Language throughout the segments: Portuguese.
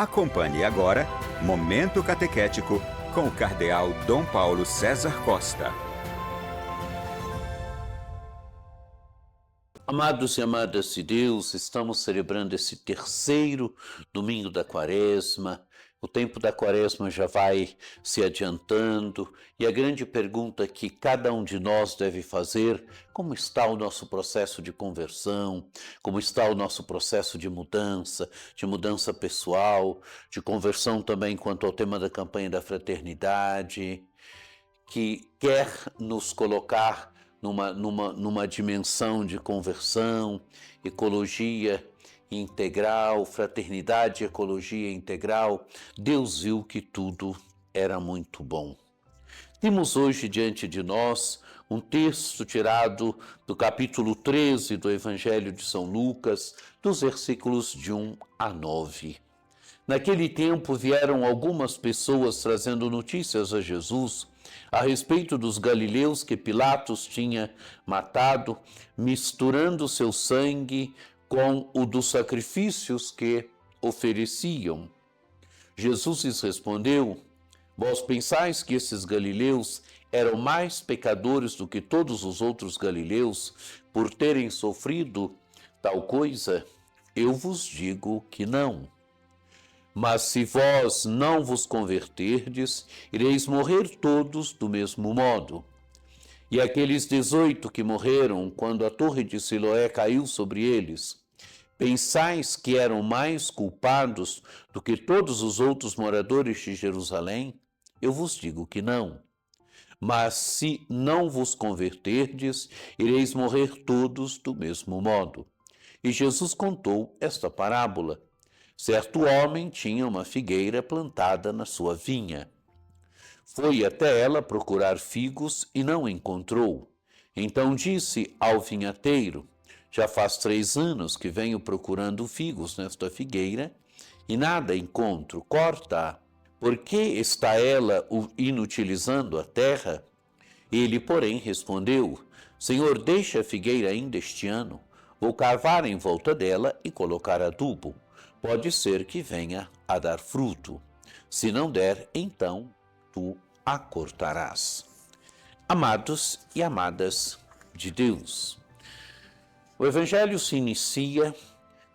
Acompanhe agora Momento Catequético com o Cardeal Dom Paulo César Costa. Amados e amadas de Deus, estamos celebrando esse terceiro domingo da Quaresma. O tempo da Quaresma já vai se adiantando e a grande pergunta que cada um de nós deve fazer: como está o nosso processo de conversão? Como está o nosso processo de mudança pessoal, de conversão também quanto ao tema da campanha da fraternidade, que quer nos colocar numa dimensão de conversão, ecologia integral, fraternidade e ecologia integral. Deus viu que tudo era muito bom. Temos hoje diante de nós um texto tirado do capítulo 13 do Evangelho de São Lucas, dos versículos de 1 a 9. Naquele tempo vieram algumas pessoas trazendo notícias a Jesus a respeito dos galileus que Pilatos tinha matado, misturando seu sangue com o dos sacrifícios que ofereciam. Jesus lhes respondeu: vós pensais que esses galileus eram mais pecadores do que todos os outros galileus por terem sofrido tal coisa? Eu vos digo que não. Mas se vós não vos converterdes, ireis morrer todos do mesmo modo. E aqueles 18 que morreram quando a torre de Siloé caiu sobre eles, pensais que eram mais culpados do que todos os outros moradores de Jerusalém? Eu vos digo que não. Mas se não vos converterdes, ireis morrer todos do mesmo modo. E Jesus contou esta parábola. Certo homem tinha uma figueira plantada na sua vinha. Foi até ela procurar figos e não encontrou. Então disse ao vinhateiro: já faz 3 anos que venho procurando figos nesta figueira e nada encontro, corta-a. Por que está ela inutilizando a terra? Ele, porém, respondeu: Senhor, deixa a figueira ainda este ano. Vou cavar em volta dela e colocar adubo. Pode ser que venha a dar fruto. Se não der, então tu a cortarás. Amados e amadas de Deus, o Evangelho se inicia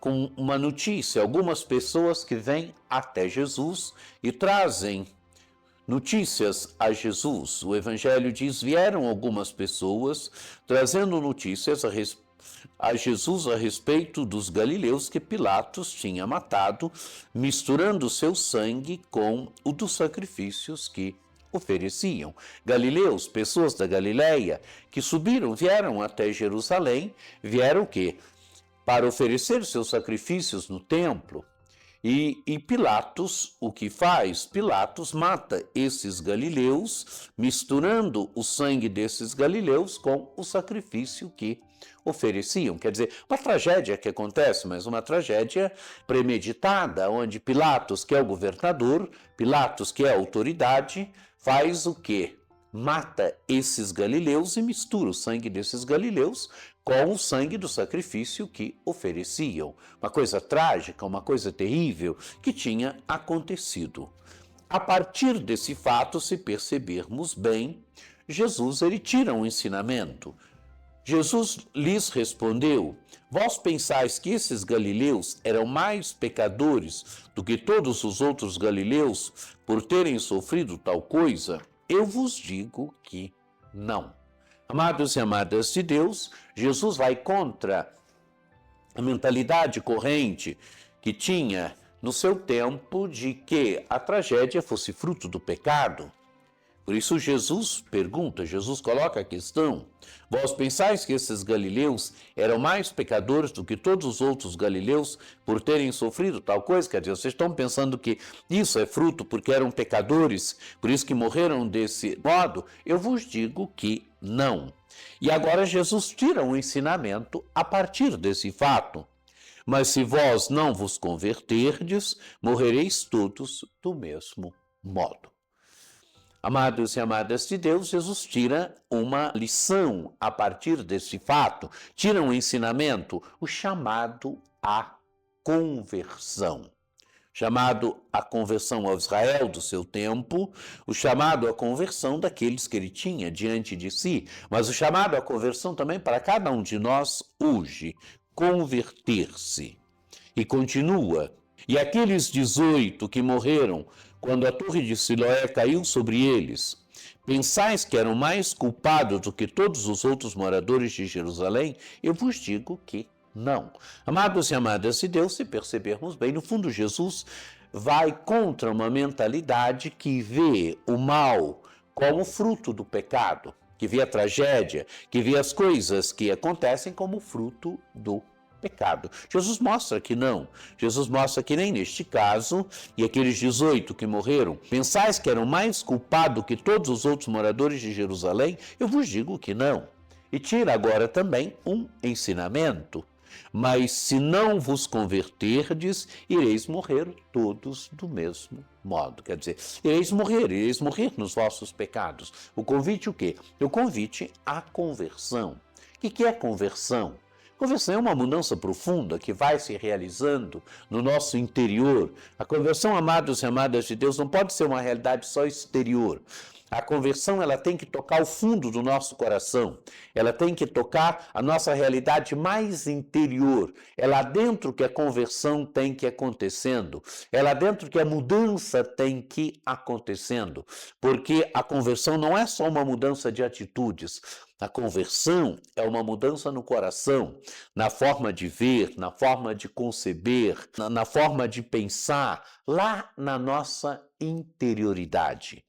com uma notícia. Algumas pessoas que vêm até Jesus e trazem notícias a Jesus. O Evangelho diz: vieram algumas pessoas trazendo notícias a Jesus a respeito dos galileus que Pilatos tinha matado, misturando seu sangue com o dos sacrifícios que ofereciam. Galileus, pessoas da Galileia, que vieram até Jerusalém, vieram o quê? Para oferecer seus sacrifícios no templo. E Pilatos, o que faz? Pilatos mata esses galileus, misturando o sangue desses galileus com o sacrifício que ofereciam. Quer dizer, uma tragédia que acontece, mas uma tragédia premeditada, onde Pilatos, que é o governador, Pilatos, que é a autoridade, faz o quê? Mata esses galileus e mistura o sangue desses galileus com o sangue do sacrifício que ofereciam. Uma coisa trágica, uma coisa terrível que tinha acontecido. A partir desse fato, se percebermos bem, Jesus ele tira um ensinamento. Jesus lhes respondeu: vós pensais que esses galileus eram mais pecadores do que todos os outros galileus por terem sofrido tal coisa? Eu vos digo que não. Amados e amadas de Deus, Jesus vai contra a mentalidade corrente que tinha no seu tempo de que a tragédia fosse fruto do pecado. Por isso Jesus pergunta, Jesus coloca a questão: vós pensais que esses galileus eram mais pecadores do que todos os outros galileus por terem sofrido tal coisa? Quer dizer, vocês estão pensando que isso é fruto porque eram pecadores, por isso que morreram desse modo? Eu vos digo que não. E agora Jesus tira um ensinamento a partir desse fato. Mas se vós não vos converterdes, morrereis todos do mesmo modo. Amados e amadas de Deus, Jesus tira uma lição a partir desse fato, tira um ensinamento, o chamado à conversão. chamado à conversão ao Israel do seu tempo, o chamado à conversão daqueles que ele tinha diante de si, mas o chamado à conversão também para cada um de nós hoje, converter-se. E continua, e aqueles 18 que morreram quando a torre de Siloé caiu sobre eles, pensais que eram mais culpados do que todos os outros moradores de Jerusalém? Eu vos digo que não. Amados e amadas de Deus, se percebermos bem, no fundo Jesus vai contra uma mentalidade que vê o mal como fruto do pecado, que vê a tragédia, que vê as coisas que acontecem como fruto do pecado. Jesus mostra que não. Jesus mostra que nem neste caso, e aqueles 18 que morreram, pensais que eram mais culpados que todos os outros moradores de Jerusalém? Eu vos digo que não. E tira agora também um ensinamento. Mas se não vos converterdes, ireis morrer todos do mesmo modo. Quer dizer, ireis morrer nos vossos pecados. O convite o quê? O convite à conversão. O que é conversão? Conversão é uma mudança profunda que vai se realizando no nosso interior. A conversão, amados e amadas de Deus, não pode ser uma realidade só exterior. A conversão, ela tem que tocar o fundo do nosso coração. Ela tem que tocar a nossa realidade mais interior. É lá dentro que a conversão tem que ir acontecendo. É lá dentro que a mudança tem que ir acontecendo. Porque a conversão não é só uma mudança de atitudes. A conversão é uma mudança no coração, na forma de ver, na forma de conceber, na forma de pensar, lá na nossa interioridade.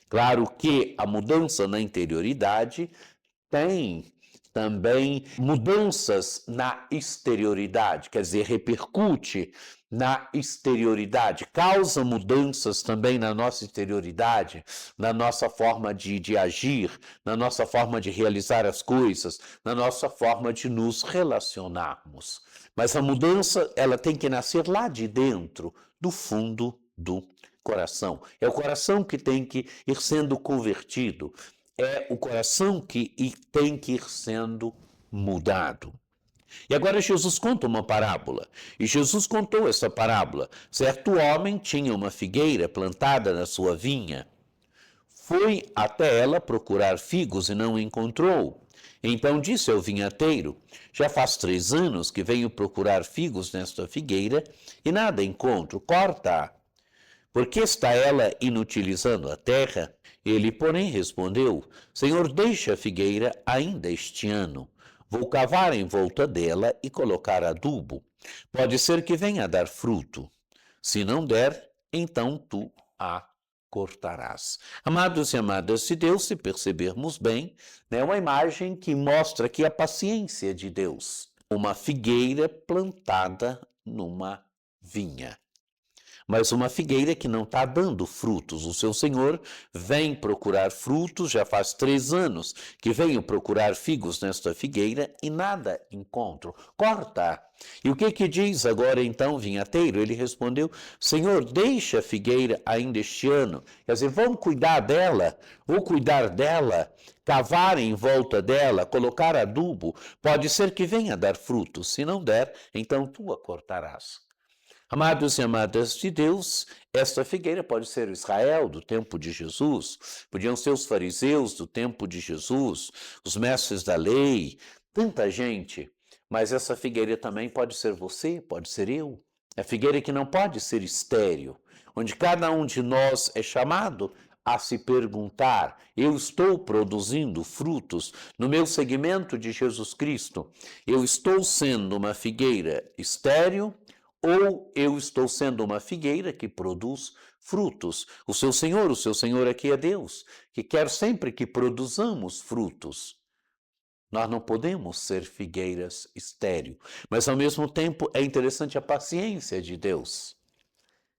Claro que a mudança na interioridade tem também mudanças na exterioridade, quer dizer, repercute na exterioridade, causa mudanças também na nossa exterioridade, na nossa forma de agir, na nossa forma de realizar as coisas, na nossa forma de nos relacionarmos. Mas a mudança, ela tem que nascer lá de dentro, do fundo do coração. É o coração que tem que ir sendo convertido. É o coração que tem que ir sendo mudado. E agora Jesus conta uma parábola. E Jesus contou essa parábola. Certo homem tinha uma figueira plantada na sua vinha. Foi até ela procurar figos e não encontrou. Então disse ao vinhateiro: já faz 3 anos que venho procurar figos nesta figueira e nada encontro. Corta-a. Por que está ela inutilizando a terra? Ele, porém, respondeu: Senhor, deixa a figueira ainda este ano. Vou cavar em volta dela e colocar adubo. Pode ser que venha a dar fruto. Se não der, então tu a cortarás. Amados e amadas de Deus, se percebermos bem, é uma imagem que mostra aqui a paciência de Deus. Uma figueira plantada numa vinha. Mas uma figueira que não está dando frutos. O seu senhor vem procurar frutos, já faz 3 anos que venho procurar figos nesta figueira e nada encontro. Corta! E o que diz agora então o vinhateiro? Ele respondeu: Senhor, deixa a figueira ainda este ano. Quer dizer, vamos cuidar dela, vou cuidar dela, cavar em volta dela, colocar adubo. Pode ser que venha a dar frutos. Se não der, então tu a cortarás. Amados e amadas de Deus, esta figueira pode ser o Israel do tempo de Jesus, podiam ser os fariseus do tempo de Jesus, os mestres da lei, tanta gente, mas essa figueira também pode ser você, pode ser eu. É a figueira que não pode ser estéril, onde cada um de nós é chamado a se perguntar: eu estou produzindo frutos no meu segmento de Jesus Cristo? Eu estou sendo uma figueira estéril? Ou eu estou sendo uma figueira que produz frutos? O seu Senhor aqui é Deus, que quer sempre que produzamos frutos. Nós não podemos ser figueiras estéril, mas ao mesmo tempo é interessante a paciência de Deus.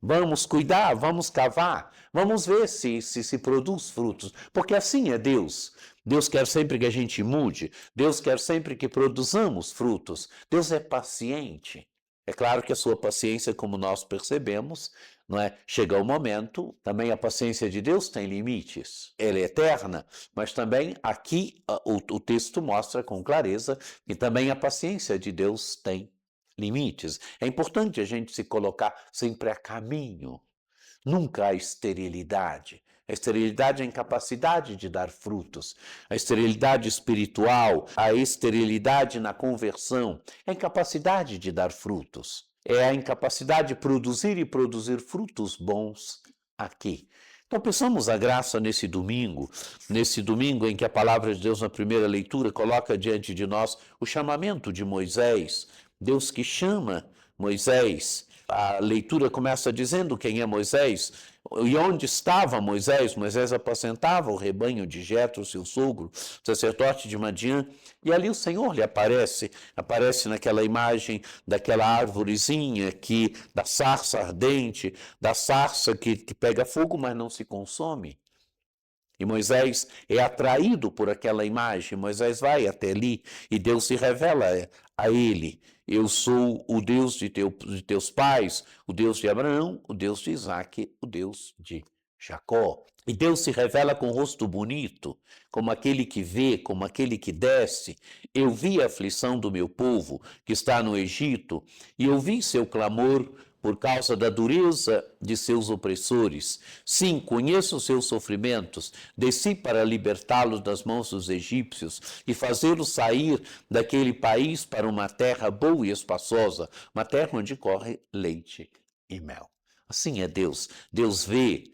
Vamos cuidar, vamos cavar, vamos ver se produz frutos, porque assim é Deus. Deus quer sempre que a gente mude, Deus quer sempre que produzamos frutos. Deus é paciente. É claro que a sua paciência, como nós percebemos, não é? Chega um momento, também a paciência de Deus tem limites. Ela é eterna, mas também aqui o texto mostra com clareza que também a paciência de Deus tem limites. É importante a gente se colocar sempre a caminho. Nunca há esterilidade. A esterilidade é a incapacidade de dar frutos. A esterilidade espiritual, a esterilidade na conversão, é a incapacidade de dar frutos. É a incapacidade de produzir e produzir frutos bons aqui. Então, peçamos a graça nesse domingo em que a palavra de Deus, na primeira leitura, coloca diante de nós o chamamento de Moisés, Deus que chama Moisés. A leitura começa dizendo quem é Moisés e onde estava Moisés. Moisés apacentava o rebanho de Jetro, seu sogro, sacerdote de Madiã, e ali o Senhor lhe aparece naquela imagem daquela árvorezinha da sarça ardente, da sarça que pega fogo, mas não se consome. E Moisés é atraído por aquela imagem, Moisés vai até ali e Deus se revela a ele. Eu sou o Deus de teus pais, o Deus de Abraão, o Deus de Isaque, o Deus de Jacó. E Deus se revela com rosto bonito, como aquele que vê, como aquele que desce. Eu vi a aflição do meu povo que está no Egito e ouvi seu clamor por causa da dureza de seus opressores. Sim, conheço os seus sofrimentos, desci para libertá-los das mãos dos egípcios e fazê-los sair daquele país para uma terra boa e espaçosa, uma terra onde corre leite e mel. Assim é Deus. Deus vê,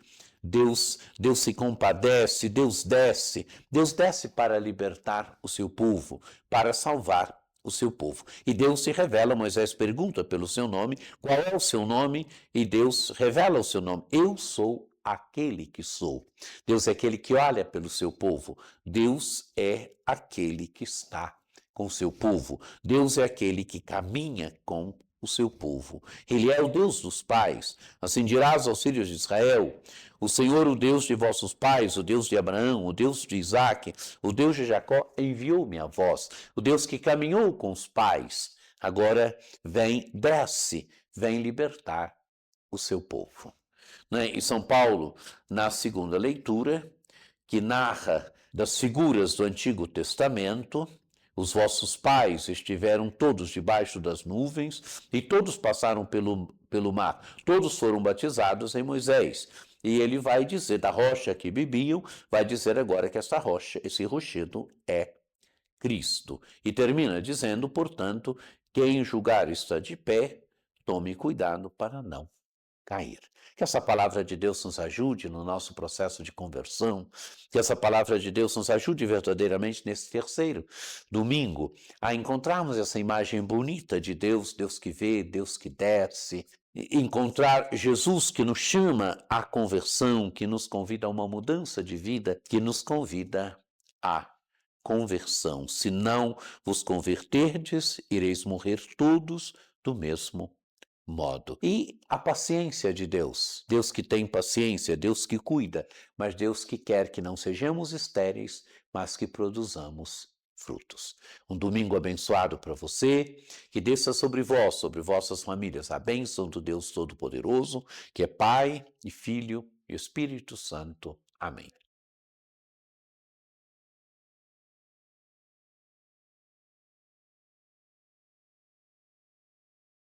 Deus se compadece, Deus desce para libertar o seu povo, para salvar o seu povo. E Deus se revela, Moisés pergunta pelo seu nome, qual é o seu nome? E Deus revela o seu nome. Eu sou aquele que sou. Deus é aquele que olha pelo seu povo. Deus é aquele que está com o seu povo. Deus é aquele que caminha com o seu povo. Ele é o Deus dos pais. Assim dirás aos filhos de Israel: o Senhor, o Deus de vossos pais, o Deus de Abraão, o Deus de Isaque, o Deus de Jacó, enviou-me a vós. O Deus que caminhou com os pais, agora desce, vem libertar o seu povo. E São Paulo, na segunda leitura, que narra das figuras do Antigo Testamento, os vossos pais estiveram todos debaixo das nuvens e todos passaram pelo mar. Todos foram batizados em Moisés. E ele vai dizer da rocha que bebiam, vai dizer agora que essa rocha, esse rochedo é Cristo. E termina dizendo, portanto, quem julgar está de pé, tome cuidado para não cair. Que essa palavra de Deus nos ajude no nosso processo de conversão, que essa palavra de Deus nos ajude verdadeiramente nesse terceiro domingo a encontrarmos essa imagem bonita de Deus, Deus que vê, Deus que desce, encontrar Jesus que nos chama à conversão, que nos convida a uma mudança de vida, que nos convida à conversão. Se não vos converterdes, ireis morrer todos do mesmo modo. E a paciência de Deus. Deus que tem paciência, Deus que cuida, mas Deus que quer que não sejamos estéreis, mas que produzamos frutos. Um domingo abençoado para você, que desça sobre vós, sobre vossas famílias, a bênção do Deus Todo-Poderoso, que é Pai e Filho e Espírito Santo. Amém.